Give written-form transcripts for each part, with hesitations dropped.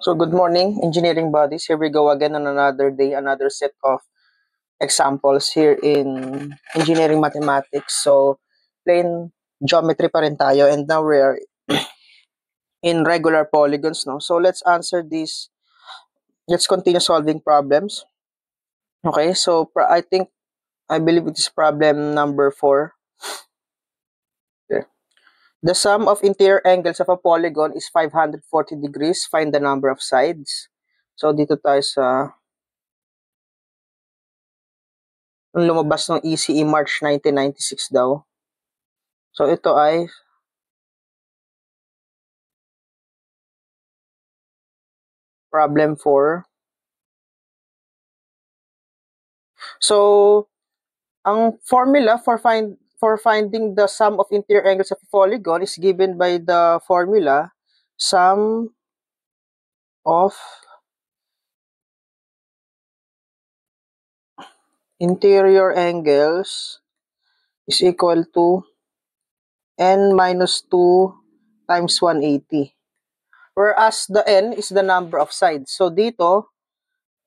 So good morning, engineering buddies. Here we go again on another day, another set of examples here in engineering mathematics. So plain geometry pa rin tayo, and now we are in regular polygons, no? So let's answer this. Let's continue solving problems. Okay, so I believe it is problem number 4. Okay. The sum of interior angles of a polygon is 540 degrees. Find the number of sides. So dito tayo sa lumabas ng ECE March 1996 daw. So ito ay problem 4. So ang formula for finding the sum of interior angles of a polygon is given by the formula sum of interior angles is equal to n minus 2 times 180. Whereas the n is the number of sides. So dito,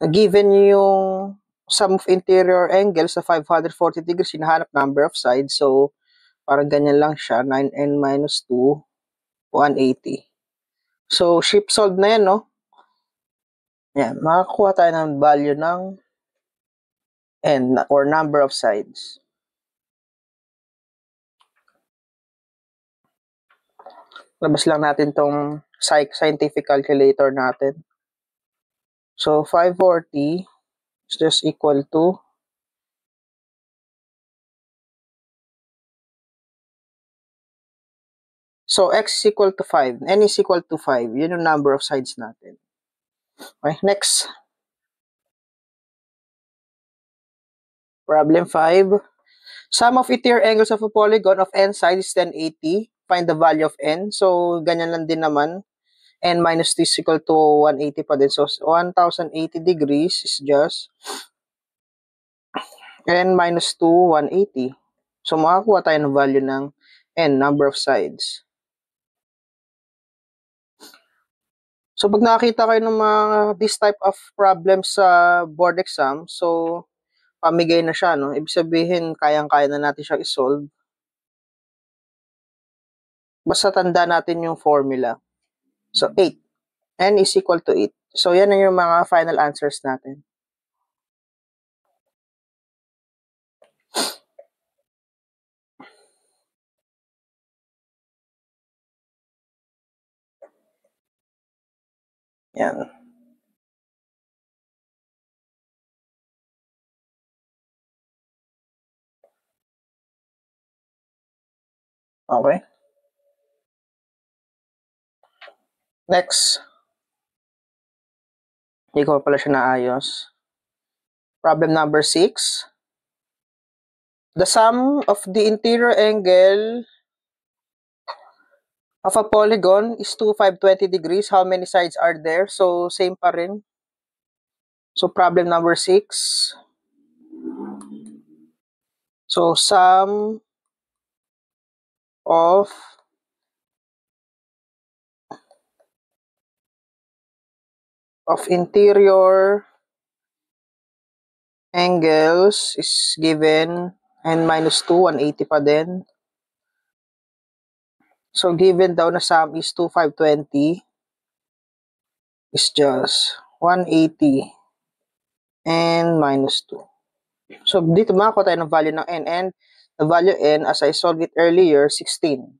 given yung sum of interior angles sa 540 degrees, hinahanap number of sides. So parang ganyan lang siya, 9n minus 2, 180. So, shift solve na yan, no? Yan, makakuha tayo ng value ng n, or number of sides. Labas lang natin tong scientific calculator natin. So, 540 is just equal to so, x is equal to 5. N is equal to 5. Yun yung number of sides natin. Okay, next. Problem 5. Sum of interior angles of a polygon of n sides is 1080. Find the value of n. So, ganyan lang din naman. N minus 2 is equal to 180 pa din. So, 1080 degrees is just n minus 2, 180. So, makakuha tayo ng value ng n, number of sides. So, pag nakakita kayo ng mga this type of problems sa board exam, so, pamigay na siya, no? Ibig sabihin, kayang-kaya na natin siya i-solve. Basta tanda natin yung formula. So, 8. N is equal to 8. So, yan na yung mga final answers natin. Yan. Okay. Next. Hindi ko pala siya naayos. Problem number 6. The sum of the interior angle of a polygon is 520 degrees. How many sides are there? So, same pa rin. So, problem number 6. So, sum of interior angles is given n minus 2, 180 pa din. So, given daw na sum is 520 is just 180 and minus 2. So, dito makakuha tayo ng value ng n, and the value n, as I solved it earlier, 16.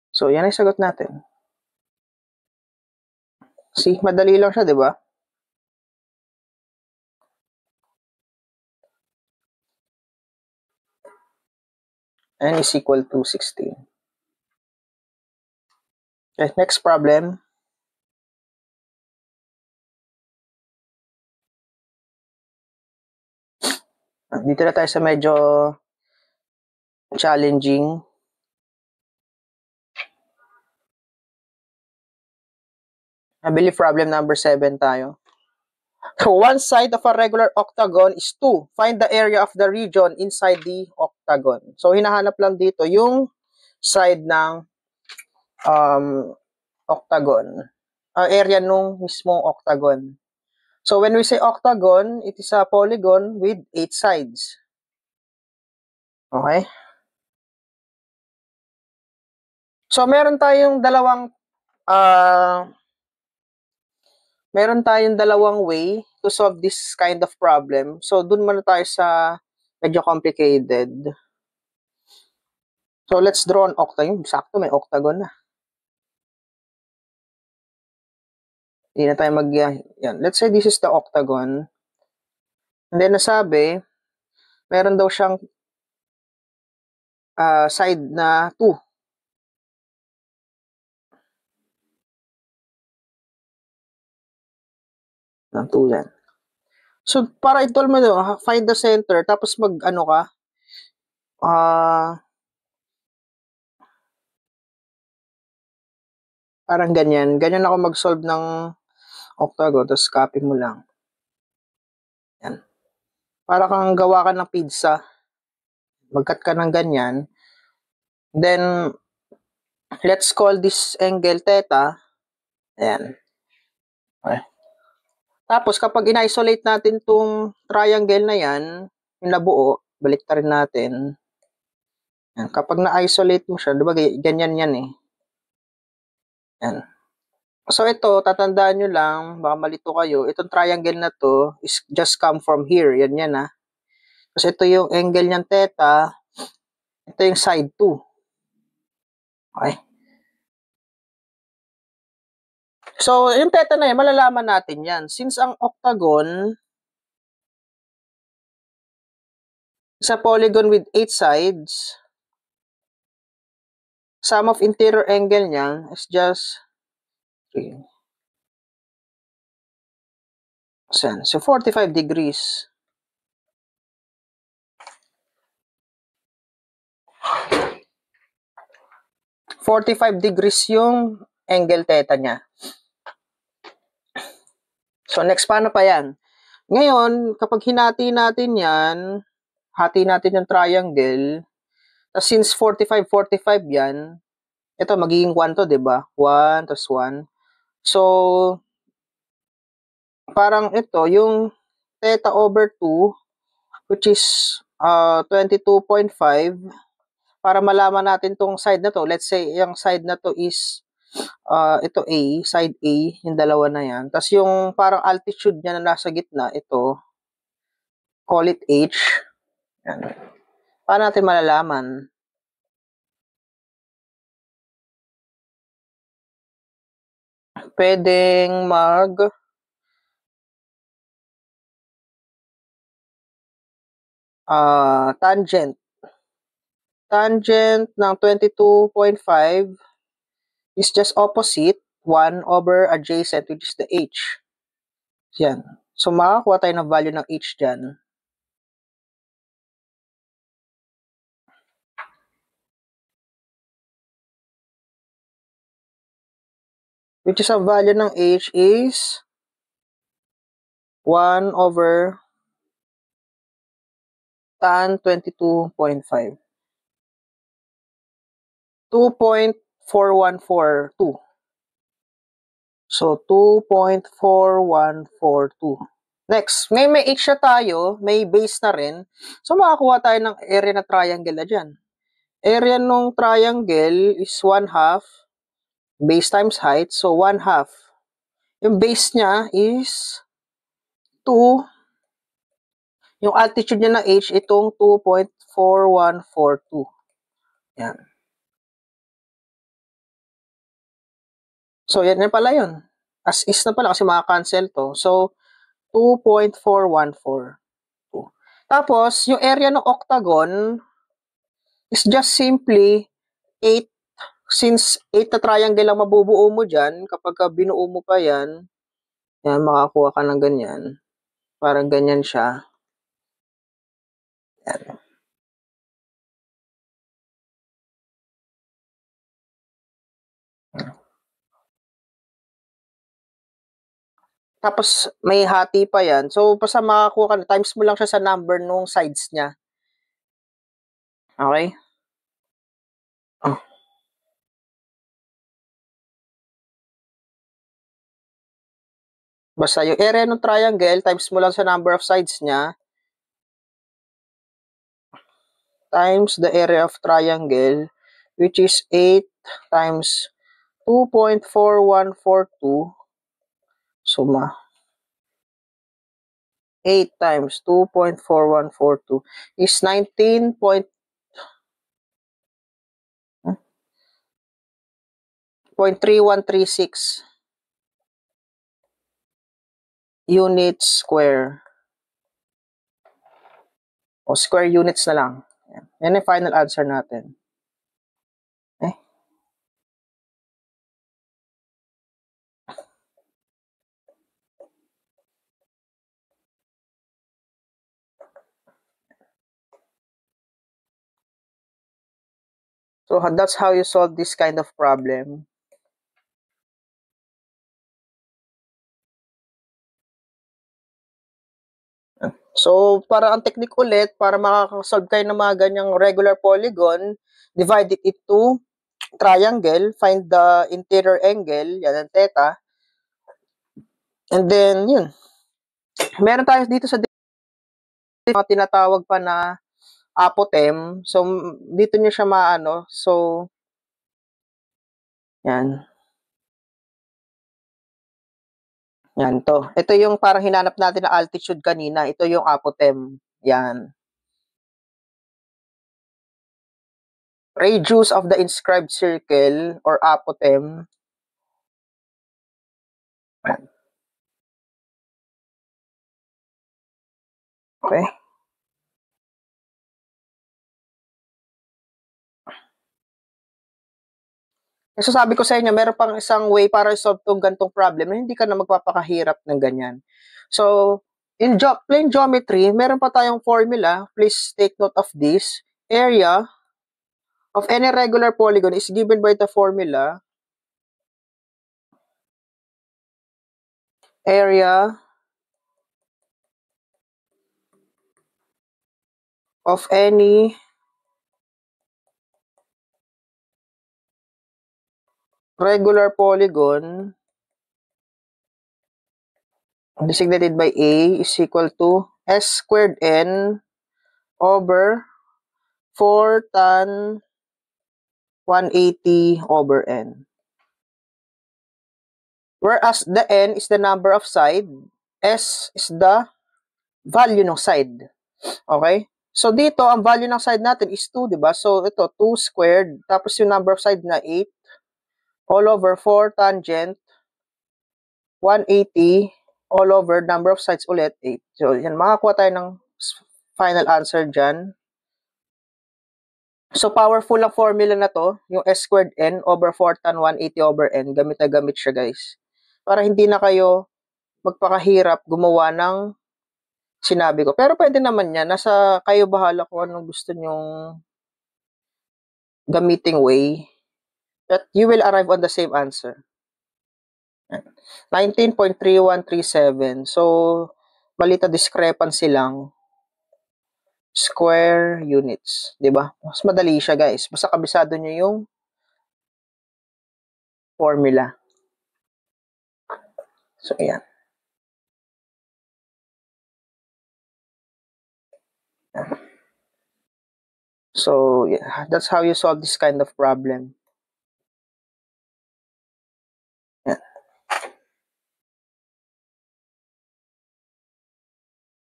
So, yan ay sagot natin. See, madali lang siya, di ba? N is equal to 16. Okay, next problem. Dito na tayo sa medyo challenging. I believe problem number 7 tayo. So, one side of a regular octagon is 2. Find the area of the region inside the octagon. So, hinahanap lang dito yung side ng octagon. Area nung mismong octagon. So, when we say octagon, it is a polygon with 8 sides. Okay? So, meron tayong dalawang way to solve this kind of problem. So, dun muna tayo sa medyo complicated. So, let's draw an octagon. Sakto, may octagon na. Hindi na tayo yan. Let's say this is the octagon. And then, nasabi, meron daw siyang side na 2. Ng 2 yan. So, para ito mo, find the center, tapos mag-ano ka, parang ganyan. Ganyan ako mag-solve ng octagon, tapos copy mo lang. Yan. Para kang gawa ka ng pizza. Mag-cut ka ng ganyan. Then, let's call this angle theta. Ayan. Okay. Tapos, kapag in-isolate natin itong triangle na yan, yung nabuo, balik rin natin. Yan. Kapag na-isolate mo siya, diba ganyan yan eh. Yan. So, ito, tatandaan nyo lang, baka malito kayo, itong triangle na to is just come from here. Yan yan ah. Kasi ito yung angle niyang theta, ito yung side 2. Okay. So, yung theta na yan, malalaman natin yan. Since ang octagon is a polygon with 8 sides, sum of interior angle niya is just 3. So, 45 degrees. $45 degrees yung angle theta niya. So, next, paano pa yan? Ngayon, kapag hinati natin yan, hati natin yung triangle, since 45, 45 yan, ito, magiging 1 to, diba? 1, tas 1. So, parang ito, yung theta over 2, which is 22.5, para malaman natin tong side na to. Let's say, yung side na to is, ito A, side A, yung dalawa na yan. Tapos yung parang altitude niya na nasa gitna, ito, call it H. Yan. Paano natin malalaman? Pwedeng tangent. Tangent ng 22.5 is just opposite 1 over adjacent, which is the H. Yan. So, makakuha tayo ng value ng H dyan. Which is a value ng H is 1 over tan 22.5. 2.4142. So, 2.4142. Next, may H na tayo, may base na rin. So, makakuha tayo ng area na triangle na dyan. Area nung triangle is 1/2 base times height. So, 1/2. Yung base niya is 2. Yung altitude niya na H, itong 2.4142. Yan. So, yan na pala yun. As is na pala kasi maka-cancel to. So, 2.414. Tapos, yung area ng octagon is just simply 8. Since 8 na triangle lang mabubuo mo dyan, kapag binuo mo pa yan, yan, makakuha ka ng ganyan. Parang ganyan siya. Yan. Tapos, may hati pa yan. So, basta makakuha ka, times mo lang siya sa number nung sides niya. Okay? Oh. Basta yung area ng triangle, times mo lang sa number of sides niya, times the area of triangle, which is 8 times 2.4142, suma. 8 times 2.4142 is 19.3136 units square. O square units na lang. Yan yung final answer natin. Okay. So that's how you solve this kind of problem. So, para ang technique ulit, para makakasolve kayo ng mga ganyang regular polygon, divide it into triangle, find the interior angle, yan ang theta, and then, yun. Meron tayo dito sa mga tinatawag pa na apotem. So, dito nyo siya maano. So, yan. Yan to. Ito yung parang hinanap natin na altitude kanina. Ito yung apotem. Yan. Radius of the inscribed circle or apotem. Okay. So sabi ko sa inyo, meron pang isang way para solve tong gantong problem na hindi ka na magpapakahirap ng ganyan. So, in plain geometry, meron pa tayong formula. Please take note of this. Area of any regular polygon is given by the formula area of any regular polygon designated by A is equal to S squared N over 4 tan 180 over N. Whereas the N is the number of side, S is the value ng side. Okay? So dito, ang value ng side natin is 2, di ba? So ito, 2 squared, tapos yung number of side na 8, all over 4 tangent 180, all over number of sides ulit 8. So yan, makakuha tayo ng final answer dyan. So powerful ang formula na to, yung S squared N over 4 tan 180 over N. Gamit na gamit siya, guys. Para hindi na kayo magpakahirap gumawa ng sinabi ko. Pero pwede naman yan. Nasa kayo bahala kung anong gusto nyong gamiting way. That you will arrive on the same answer. 19.3137. So, malita discrepancy lang. Square units. Diba? Mas madali siya, guys. Basta kabisado nyo yung formula. So, ayan. So, yeah, that's how you solve this kind of problem. Yeah.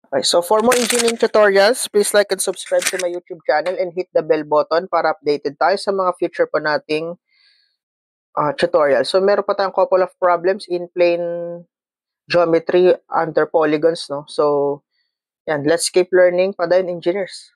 Okay, so for more engineering tutorials, please like and subscribe to my YouTube channel and hit the bell button para updated tayo sa mga future pa nating tutorial. So, meron pa tayong couple of problems in plane geometry under polygons, no? So, yan, let's keep learning pa din, engineers.